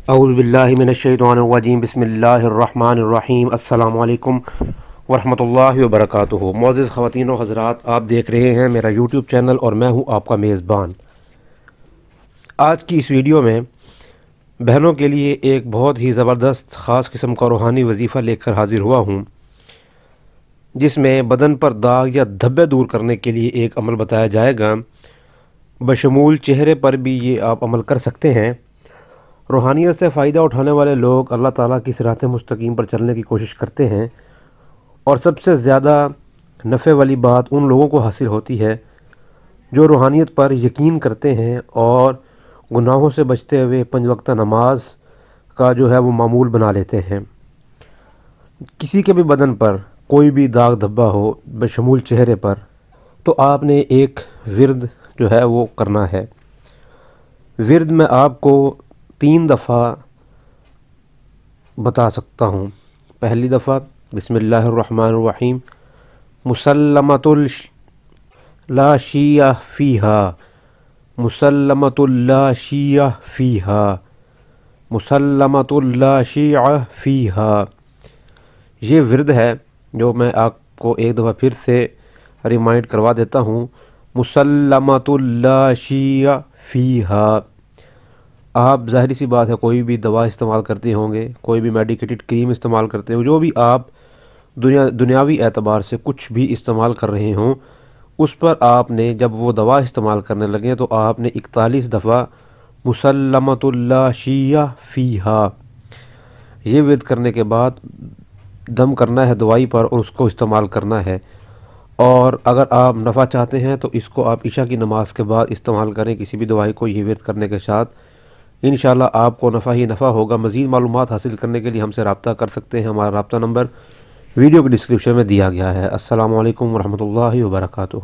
اعوذ باللہ من الشیطان الرجیم بسم اللہ الرحمن الرحیم السلام علیکم ورحمۃ اللہ وبرکاتہ۔ معزز خواتین و حضرات، آپ دیکھ رہے ہیں میرا یوٹیوب چینل اور میں ہوں آپ کا میزبان۔ آج کی اس ویڈیو میں بہنوں کے لیے ایک بہت ہی زبردست خاص قسم کا روحانی وظیفہ لے کر حاضر ہوا ہوں، جس میں بدن پر داغ یا دھبے دور کرنے کے لیے ایک عمل بتایا جائے گا، بشمول چہرے پر بھی یہ آپ عمل کر سکتے ہیں۔ روحانیت سے فائدہ اٹھانے والے لوگ اللہ تعالیٰ کی صراط مستقیم پر چلنے کی کوشش کرتے ہیں، اور سب سے زیادہ نفع والی بات ان لوگوں کو حاصل ہوتی ہے جو روحانیت پر یقین کرتے ہیں اور گناہوں سے بچتے ہوئے 5 وقتہ نماز کا جو ہے وہ معمول بنا لیتے ہیں۔ کسی کے بھی بدن پر کوئی بھی داغ دھبا ہو بشمول چہرے پر، تو آپ نے ایک ورد جو ہے وہ کرنا ہے۔ ورد میں آپ کو 3 دفعہ بتا سکتا ہوں۔ پہلی دفعہ بسم اللہ الرحمن الرحیم، مسلمۃ لا شیع فیہا، مسلمۃ لا شیع فیہا، مسلمۃ لا شیع فیہا۔ یہ ورد ہے جو میں آپ کو ایک دفعہ پھر سے ریمائنڈ کروا دیتا ہوں۔ مسلمۃ لا شیع فیہا۔ آپ ظاہری سی بات ہے کوئی بھی دوا استعمال کرتے ہوں گے، کوئی بھی میڈیکیٹڈ کریم استعمال کرتے ہوں، جو بھی آپ دنیاوی اعتبار سے کچھ بھی استعمال کر رہے ہوں، اس پر آپ نے جب وہ دوا استعمال کرنے لگے تو آپ نے 41 دفعہ مسلمۃ لا شیع فیہا یہ ورد کرنے کے بعد دم کرنا ہے دوائی پر اور اس کو استعمال کرنا ہے۔ اور اگر آپ نفع چاہتے ہیں تو اس کو آپ عشاء کی نماز کے بعد استعمال کریں، کسی بھی دوائی کو یہ ورد کرنے کے ساتھ انشاءاللہ آپ کو نفع ہی نفع ہوگا۔ مزید معلومات حاصل کرنے کے لیے ہم سے رابطہ کر سکتے ہیں، ہمارا رابطہ نمبر ویڈیو کے ڈسکرپشن میں دیا گیا ہے۔ السلام علیکم ورحمۃ اللہ وبرکاتہ۔